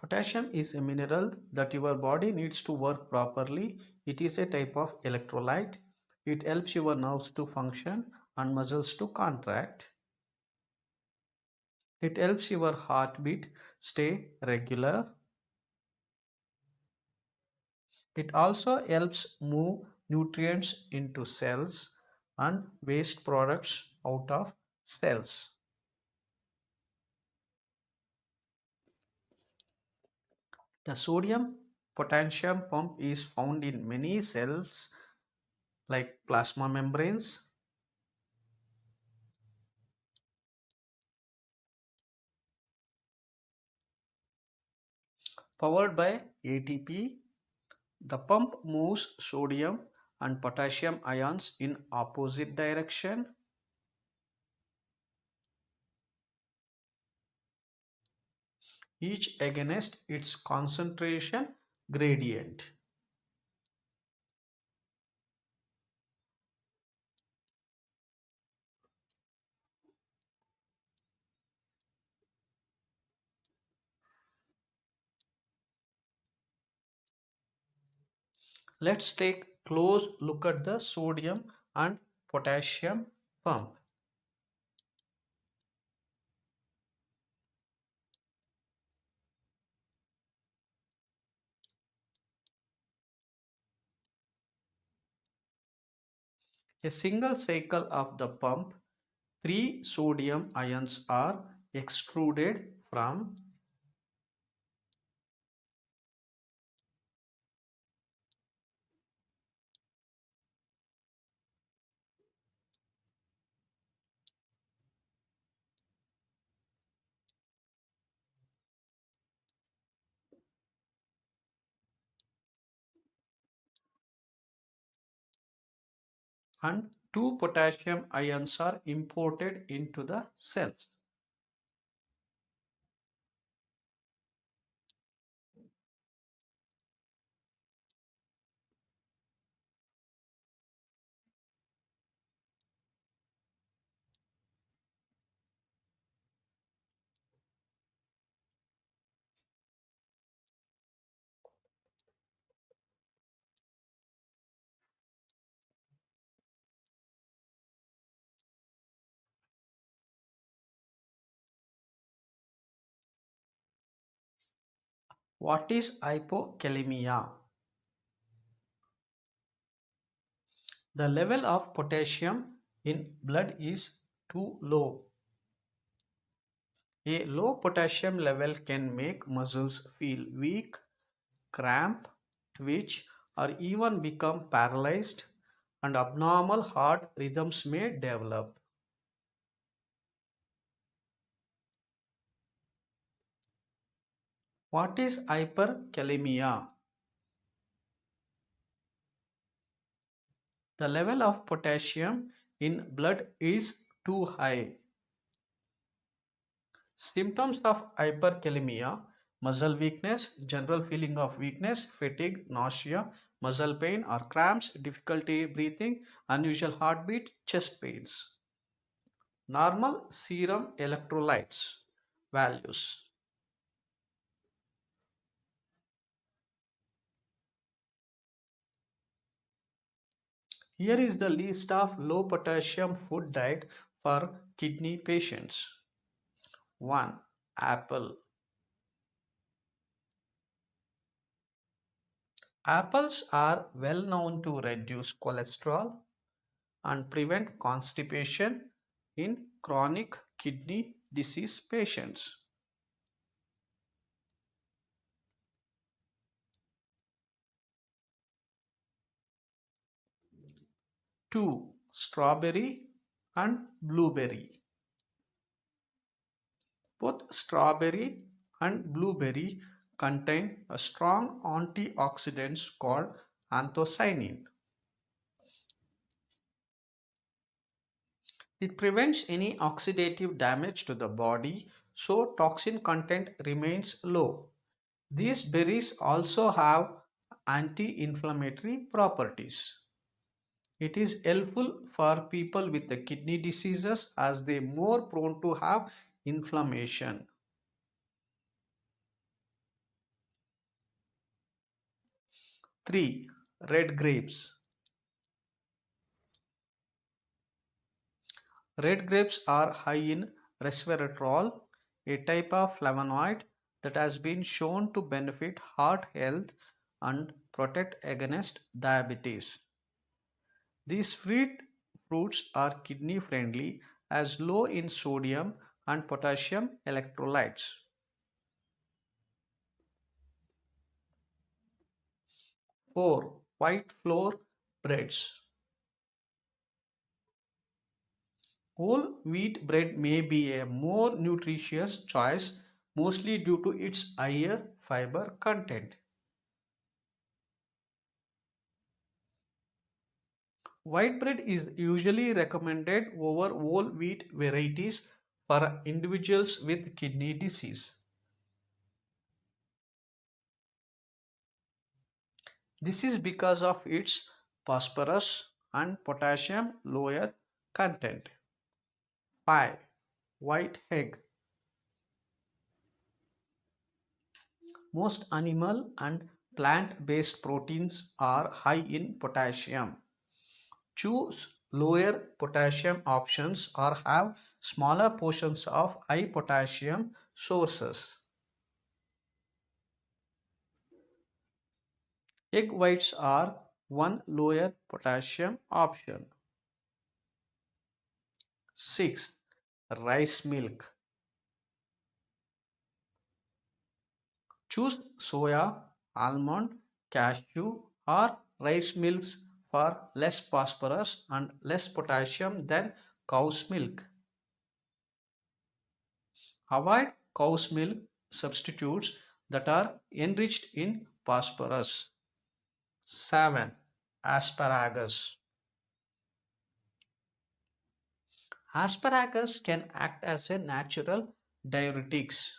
Potassium is a mineral that your body needs to work properly. It is a type of electrolyte. It helps your nerves to function and muscles to contract. It helps your heartbeat stay regular. It also helps move nutrients into cells and waste products out of cells. The sodium potassium pump is found in many cells like plasma membranes, powered by ATP. The pump moves sodium and potassium ions in opposite direction. Each against its concentration gradient. Let's take close look at the sodium and potassium pump. A single cycle of the pump, three sodium ions are extruded from and two potassium ions are imported into the cells. What is hypokalemia? The level of potassium in blood is too low. A low potassium level can make muscles feel weak, cramp, twitch, or even become paralyzed, and abnormal heart rhythms may develop. What is hyperkalemia? The level of potassium in blood is too high. Symptoms of hyperkalemia: muscle weakness, general feeling of weakness, fatigue, nausea, muscle pain or cramps, difficulty breathing, unusual heartbeat, chest pains. Normal serum electrolytes values. Here is the list of low potassium food diet for kidney patients. 1. Apple. Apples are well known to reduce cholesterol and prevent constipation in chronic kidney disease patients. 2. Strawberry and blueberry. Both strawberry and blueberry contain a strong antioxidants called anthocyanin. It prevents any oxidative damage to the body, so toxin content remains low. These berries also have anti-inflammatory properties. It is helpful for people with the kidney diseases as they more prone to have inflammation. 3. Red grapes. Red grapes are high in resveratrol, a type of flavonoid that has been shown to benefit heart health and protect against diabetes. These fruits are kidney friendly as low in sodium and potassium electrolytes. 4. White flour breads. Whole wheat bread may be a more nutritious choice, mostly due to its higher fiber content. White bread is usually recommended over whole wheat varieties for individuals with kidney disease. This is because of its phosphorus and potassium lower content. 5. White egg. Most animal and plant-based proteins are high in potassium. Choose lower potassium options or have smaller portions of high potassium sources. Egg whites are one lower potassium option. 6. Rice milk. Choose soya, almond, cashew or rice milks for less phosphorus and less potassium than cow's milk. Avoid cow's milk substitutes that are enriched in phosphorus. 7. Asparagus. Asparagus can act as a natural diuretics.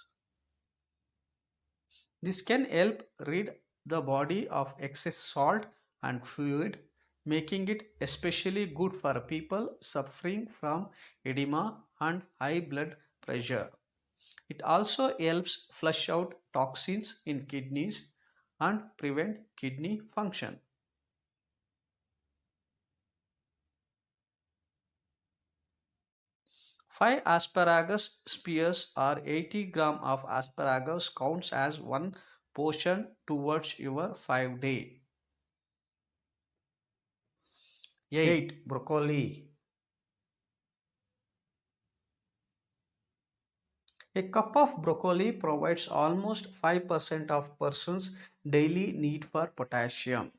This can help rid the body of excess salt and fluid, making it especially good for people suffering from edema and high blood pressure. It also helps flush out toxins in kidneys and prevent kidney function. 5 asparagus spears or 80 gram of asparagus counts as one portion towards your 5 day. 8. Broccoli. A cup of broccoli provides almost 5% of person's daily need for potassium.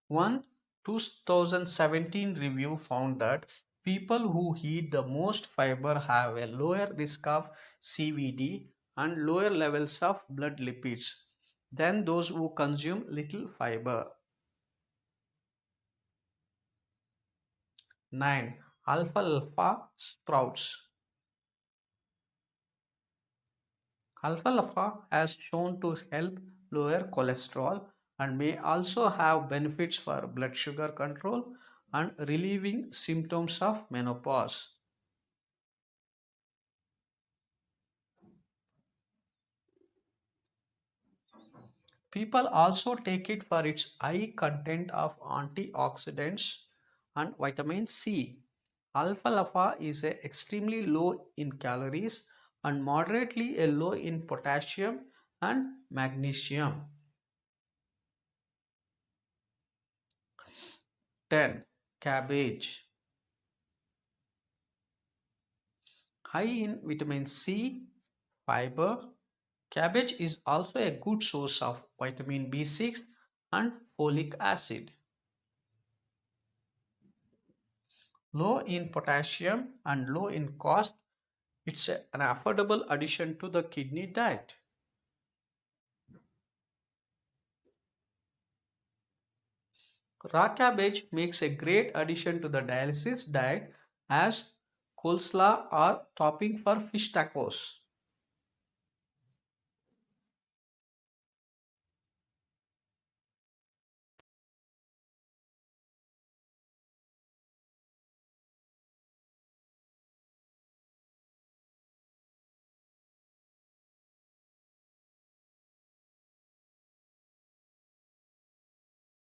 One 2017 review found that people who eat the most fiber have a lower risk of CVD and lower levels of blood lipids than those who consume little fiber. 9. Alfalfa sprouts. Alfalfa has shown to help lower cholesterol and may also have benefits for blood sugar control and relieving symptoms of menopause. People also take it for its high content of antioxidants and vitamin C. Alfalfa is extremely low in calories and moderately low in potassium and magnesium. 10. Cabbage. High in vitamin C, fiber, cabbage is also a good source of vitamin B6 and folic acid. Low in potassium and low in cost, it's an affordable addition to the kidney diet. Raw cabbage makes a great addition to the dialysis diet as coleslaw or topping for fish tacos.